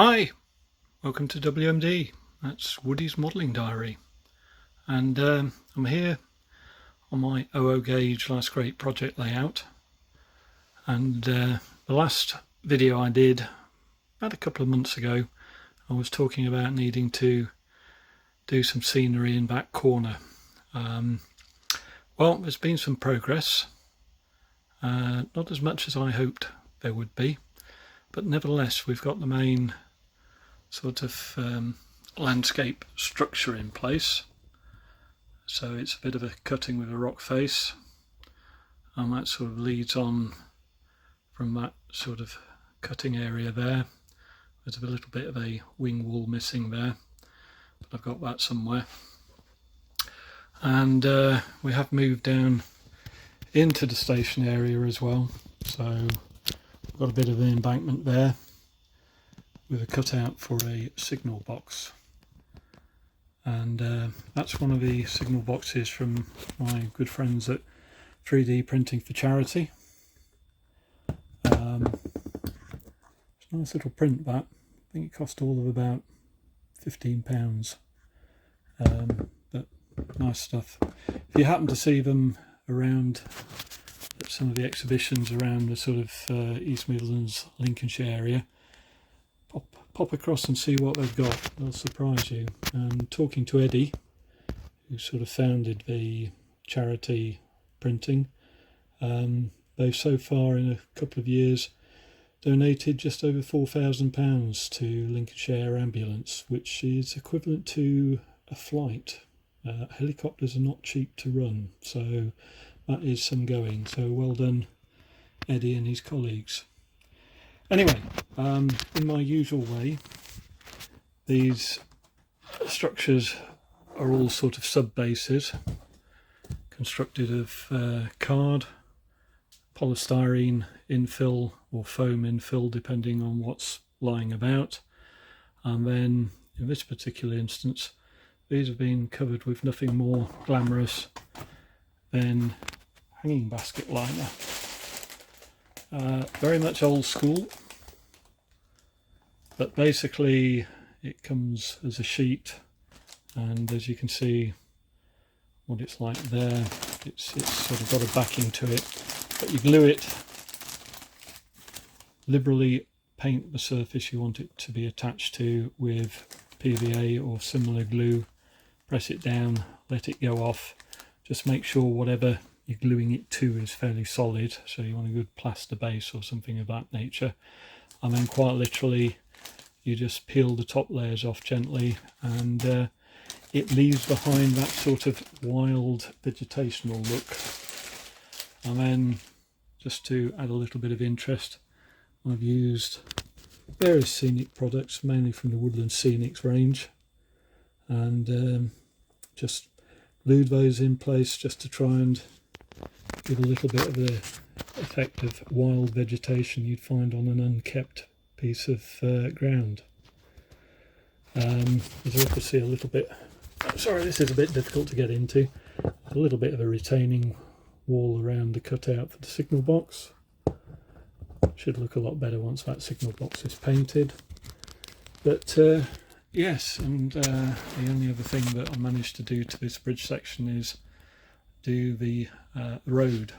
Hi, welcome to WMD. That's Woody's Modelling Diary, and I'm here on my 00 gauge last great project layout. And the last video I did about a couple of months ago, I was talking about needing to do some scenery in back corner. Well, there's been some progress, not as much as I hoped there would be, but nevertheless we've got the main sort of landscape structure in place. So it's a bit of a cutting with a rock face, and that sort of leads on from that sort of cutting area there. There's a little bit of a wing wall missing there, but I've got that somewhere. And we have moved down into the station area as well, so we've got a bit of an embankment there with a cutout for a signal box. And that's one of the signal boxes from my good friends at 3D Printing for Charity. It's a nice little print, that. I think it cost all of about £15, but nice stuff. If you happen to see them around at some of the exhibitions around the sort of East Midlands, Lincolnshire area, pop across and see what they've got. They'll surprise you. And talking to Eddie, who sort of founded the charity printing, they've so far in a couple of years donated just over £4,000 to Lincolnshire Ambulance, which is equivalent to a flight. Helicopters are not cheap to run, so that is some going. So well done, Eddie and his colleagues. Anyway, in my usual way, these structures are all sort of sub-bases constructed of card, polystyrene infill or foam infill, depending on what's lying about. And then in this particular instance, these have been covered with nothing more glamorous than hanging basket liner. Very much old school, but basically it comes as a sheet, and as you can see what it's like there, it's sort of got a backing to it, but you glue it, liberally paint the surface you want it to be attached to with PVA or similar glue, press it down, let it go off. Just make sure whatever you're gluing it to is fairly solid, so you want a good plaster base or something of that nature. And then quite literally you just peel the top layers off gently, and it leaves behind that sort of wild vegetational look. And then, just to add a little bit of interest, I've used various scenic products, mainly from the Woodland Scenics range, and just glued those in place just to try and give a little bit of the effect of wild vegetation you'd find on an unkept piece of ground. There's obviously a little bit, sorry, this is a bit difficult to get into, a little bit of a retaining wall around the cutout for the signal box. Should look a lot better once that signal box is painted. But yes, and the only other thing that I managed to do to this bridge section is do the road,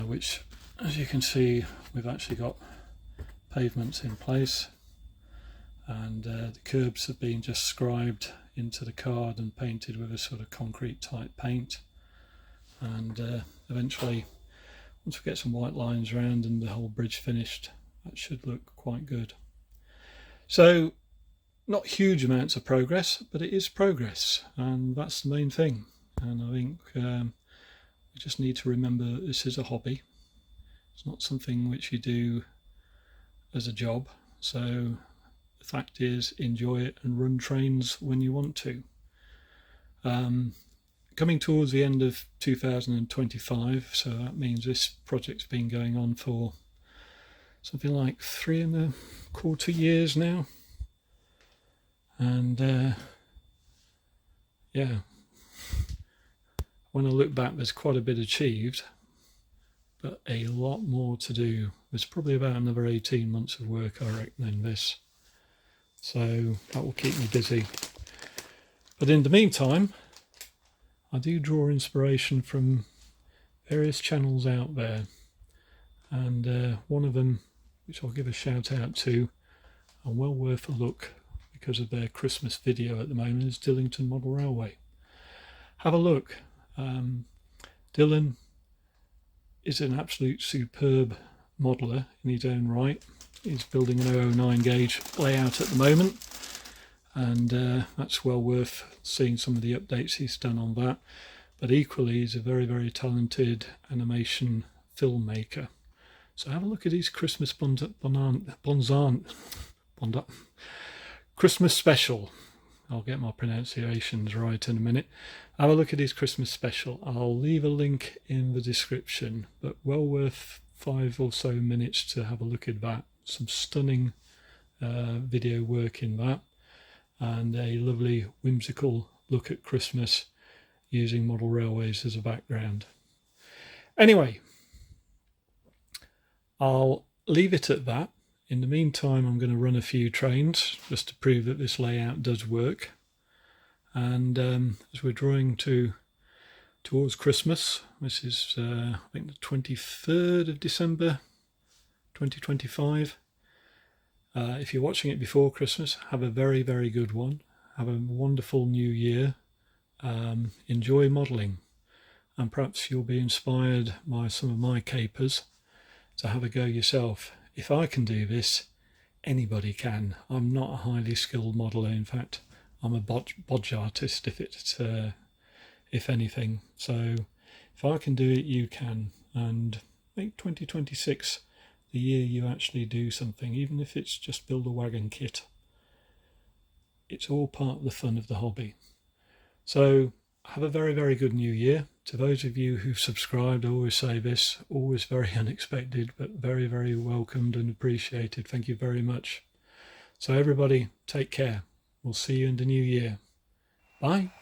which, as you can see, we've actually got pavements in place, and the curbs have been just scribed into the card and painted with a sort of concrete type paint. And eventually, once we get some white lines around and the whole bridge finished, that should look quite good. So not huge amounts of progress, but it is progress, and that's the main thing. And I think we just need to remember that this is a hobby. It's not something which you do as a job. So the fact is, enjoy it and run trains when you want to. Coming towards the end of 2025, so that means this project's been going on for something like 3.25 years now. And yeah, when I look back, there's quite a bit achieved, but a lot more to do. There's probably about another 18 months of work, I reckon, in this. So that will keep me busy. But in the meantime, I do draw inspiration from various channels out there. And one of them, which I'll give a shout out to, and well worth a look because of their Christmas video at the moment, is Dillington Model Railway. Have a look. Dylan is an absolute superb modeller in his own right. He's building an 009 gauge layout at the moment, and that's well worth seeing some of the updates he's done on that. But equally, he's a very, very talented animation filmmaker. So have a look at his Christmas Christmas special. I'll get my pronunciations right in a minute. Have a look at his Christmas special. I'll leave a link in the description, but well worth 5 or so minutes to have a look at that. Some stunning video work in that, and a lovely whimsical look at Christmas using model railways as a background. Anyway, I'll leave it at that. In the meantime, I'm going to run a few trains just to prove that this layout does work. And as we're drawing towards Christmas, this is I think the 23rd of December 2025. If you're watching it before Christmas, have a very, very good one. Have a wonderful new year. Enjoy modelling, and perhaps you'll be inspired by some of my capers to have a go yourself. If I can do this, anybody can. I'm not a highly skilled modeller. In fact, I'm a bodge artist, if anything. So if I can do it, you can. And make 2026 the year you actually do something, even if it's just build a wagon kit. It's all part of the fun of the hobby. So have a very, very good new year. To those of you who've subscribed, I always say this, always very unexpected, but very, very welcomed and appreciated. Thank you very much. So everybody, take care. We'll see you in the new year. Bye.